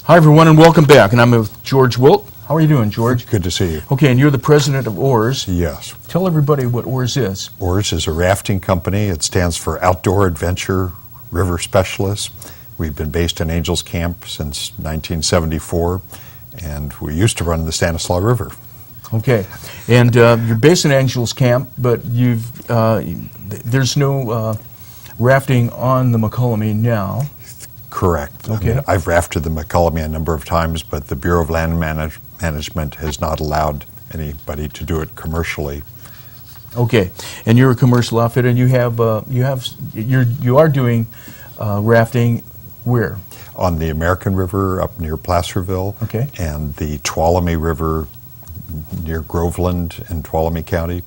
Hi, everyone, and welcome back. And I'm with George Wendt. How are you doing, George? Good to see you. Okay, and you're the president of O.A.R.S. Yes. Tell everybody what O.A.R.S. is. O.A.R.S. is a rafting company. It stands for Outdoor Adventure River Specialists. We've been based in Angels Camp since 1974, and we used to run the Stanislaus River. Okay, and you're based in Angels Camp, but there's no rafting on the Mokelumne now. Correct. Okay. I mean, I've rafted the Mokelumne a number of times, but the Bureau of Land Management has not allowed anybody to do it commercially. Okay, and you're a commercial outfit, and you are doing rafting where? On the American River up near Placerville, Okay, and the Tuolumne River near Groveland in Tuolumne County,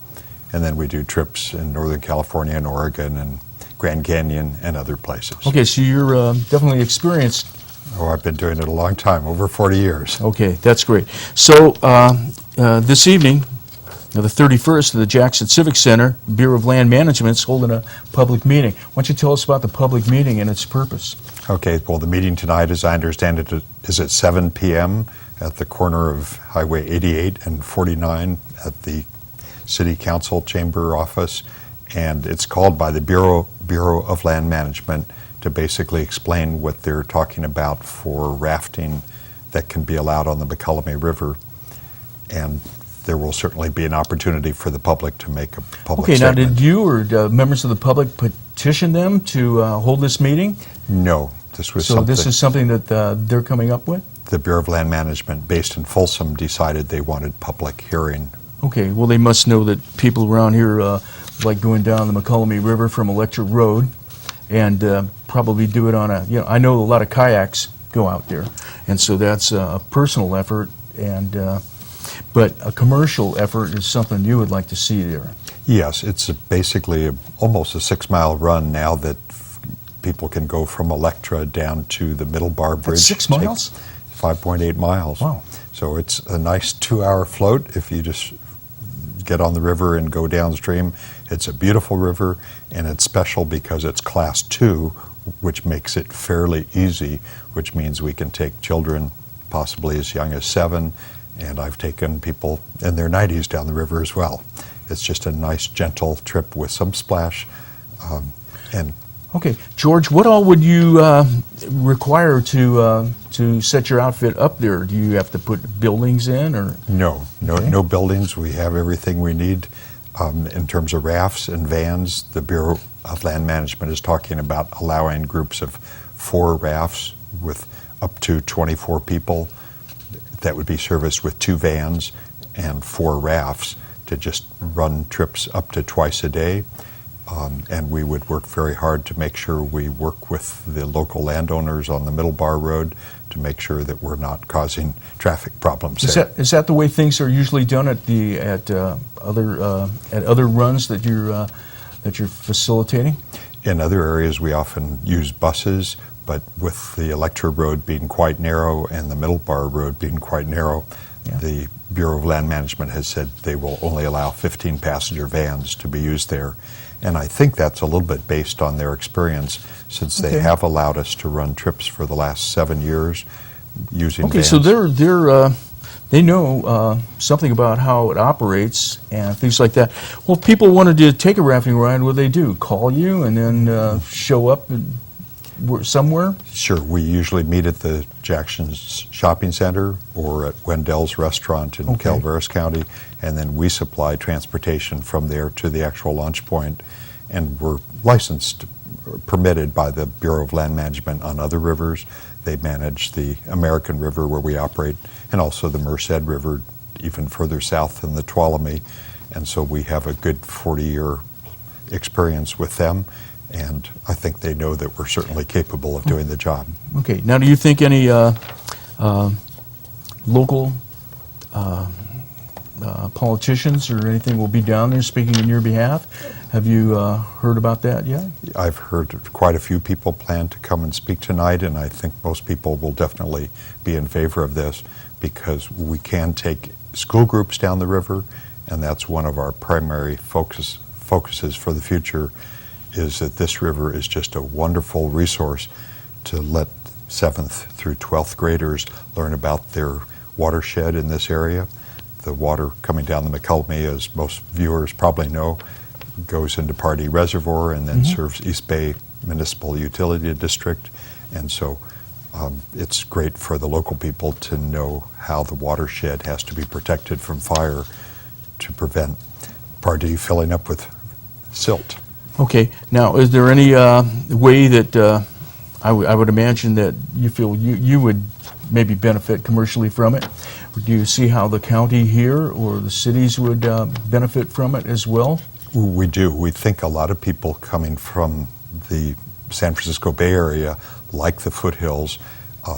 and then we do trips in Northern California and Oregon and Grand Canyon and other places. Okay, so you're definitely experienced. Oh, I've been doing it a long time, over 40 years. Okay, that's great. So this evening, the 31st, the Jackson Civic Center, Bureau of Land Management is holding a public meeting. Why don't you tell us about the public meeting and its purpose? Okay, well, the meeting tonight, as I understand it, is at 7 p.m. at the corner of Highway 88 and 49 at the City Council Chamber office, and it's called by the Bureau of Land Management to basically explain what they're talking about for rafting that can be allowed on the Mokelumne River, and there will certainly be an opportunity for the public to make a public statement. Now did you or members of the public petition them to hold this meeting? No, this was So this is something that they're coming up with? The Bureau of Land Management, based in Folsom, decided they wanted public hearing. Okay, well, they must know that people around here like going down the Mokelumne River from Electric Road, and probably do it on I know a lot of kayaks go out there, and so that's a personal effort, and but a commercial effort is something you would like to see there. Yes, it's basically almost a 6-mile run now that people can go from Electra down to the Middle Bar Bridge. That's 6 miles? 5.8 miles. Wow. So it's a nice 2-hour float if you just get on the river and go downstream. It's a beautiful river, and it's special because it's Class 2, which makes it fairly easy, which means we can take children possibly as young as 7, and I've taken people in their 90s down the river as well. It's just a nice, gentle trip with some splash. Okay, George, what all would you require to set your outfit up there? Do you have to put buildings in, or? No Okay. buildings. We have everything we need in terms of rafts and vans. The Bureau of Land Management is talking about allowing groups of 4 rafts with up to 24 people that would be serviced with 2 vans and 4 rafts to just run trips up to twice a day. And we would work very hard to make sure we work with the local landowners on the Middle Bar Road to make sure that we're not causing traffic problems there. Is that the way things are usually done at other runs that you're facilitating? In other areas, we often use buses, but with the Electra Road being quite narrow and the Middle Bar Road being quite narrow, the Bureau of Land Management has said they will only allow 15 passenger vans to be used there. And I think that's a little bit based on their experience, since they have allowed us to run trips for the last 7 years using vans. So they know something about how it operates and things like that. Well, if people wanted to take a rafting ride, what do they do? Call you and then show up somewhere? Sure. We usually meet at the Jackson's Shopping Center or at Wendell's Restaurant in Calaveras County, and then we supply transportation from there to the actual launch point, and we're licensed, permitted by the Bureau of Land Management on other rivers. They manage the American River where we operate, and also the Merced River even further south in the Tuolumne, and so we have a good 40-year experience with them. And I think they know that we're certainly capable of doing the job. Okay. Now, do you think any local politicians or anything will be down there speaking in your behalf? Have you heard about that yet? I've heard quite a few people plan to come and speak tonight, and I think most people will definitely be in favor of this because we can take school groups down the river, and that's one of our primary focuses for the future, is that this river is just a wonderful resource to let 7th through 12th graders learn about their watershed in this area. The water coming down the Mokelumne, as most viewers probably know, goes into Pardee Reservoir and then serves East Bay Municipal Utility District. And so it's great for the local people to know how the watershed has to be protected from fire to prevent Pardee filling up with silt. Okay. Now, is there any way that I would imagine that you feel you would maybe benefit commercially from it? Do you see how the county here or the cities would benefit from it as well? We do. We think a lot of people coming from the San Francisco Bay Area like the foothills.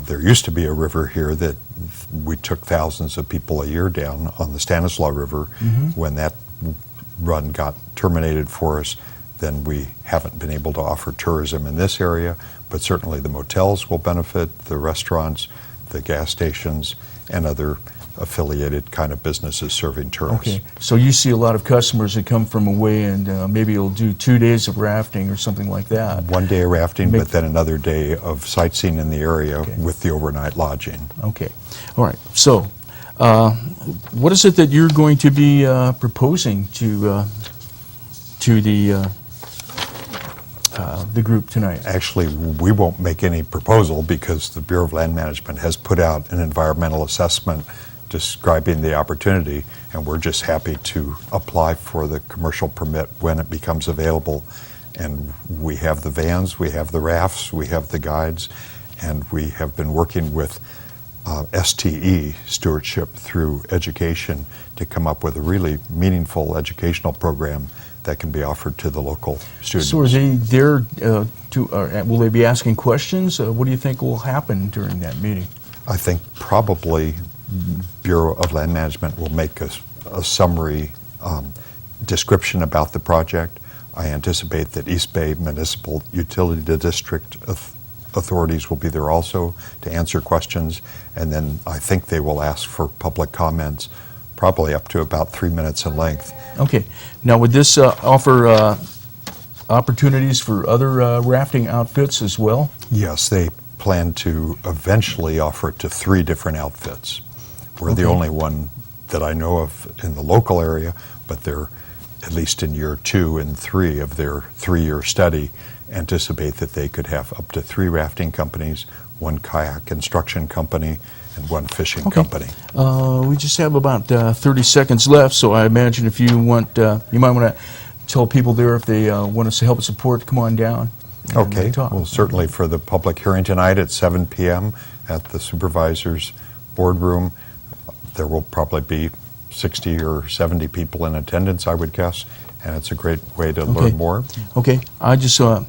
There used to be a river here that we took thousands of people a year down on the Stanislaus River. When that run got terminated for us, then we haven't been able to offer tourism in this area, but certainly the motels will benefit, the restaurants, the gas stations, and other affiliated kind of businesses serving tourists. Okay, so you see a lot of customers that come from away and maybe you'll do 2 days of rafting or something like that. 1 day of rafting, but then another day of sightseeing in the area with the overnight lodging. Okay, all right. So what is it that you're going to be proposing to the group tonight? Actually, we won't make any proposal because the Bureau of Land Management has put out an environmental assessment describing the opportunity, and we're just happy to apply for the commercial permit when it becomes available. And we have the vans, we have the rafts, we have the guides, and we have been working with STE, Stewardship Through Education, to come up with a really meaningful educational program that can be offered to the local students. So are they there will they be asking questions? What do you think will happen during that meeting? I think probably Bureau of Land Management will make a summary description about the project. I anticipate that East Bay Municipal Utility District authorities will be there also to answer questions, and then I think they will ask for public comments, probably up to about 3 minutes in length. Okay. Now, would this offer opportunities for other rafting outfits as well? Yes, they plan to eventually offer it to 3 different outfits. We're the only one that I know of in the local area, but they're, at least in year 2 and 3 of their 3-year study, anticipate that they could have up to 3 rafting companies, 1 kayak construction company, and 1 fishing company. We just have about 30 seconds left, so I imagine if you want, you might want to tell people there if they want us to help support to come on down. Okay, well, certainly for the public hearing tonight at 7 p.m. at the Supervisors Boardroom, there will probably be 60 or 70 people in attendance, I would guess, and it's a great way to learn more. Okay, I just, I'm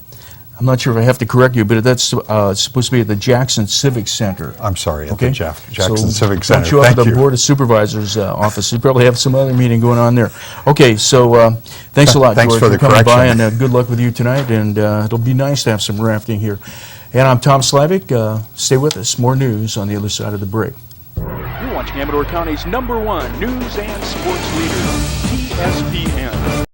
not sure if I have to correct you, but that's supposed to be at the Jackson Civic Center. I'm sorry, at the Jackson Civic Center. Center. Show up Thank at the you. Board of Supervisors office. You probably have some other meeting going on there. Okay, so thanks a lot, Thanks George, for the coming by, correction. and good luck with you tonight, and it'll be nice to have some rafting here. And I'm Tom Slivick. Stay with us. More news on the other side of the break. You're watching Amador County's #1 news and sports leader, TSPN.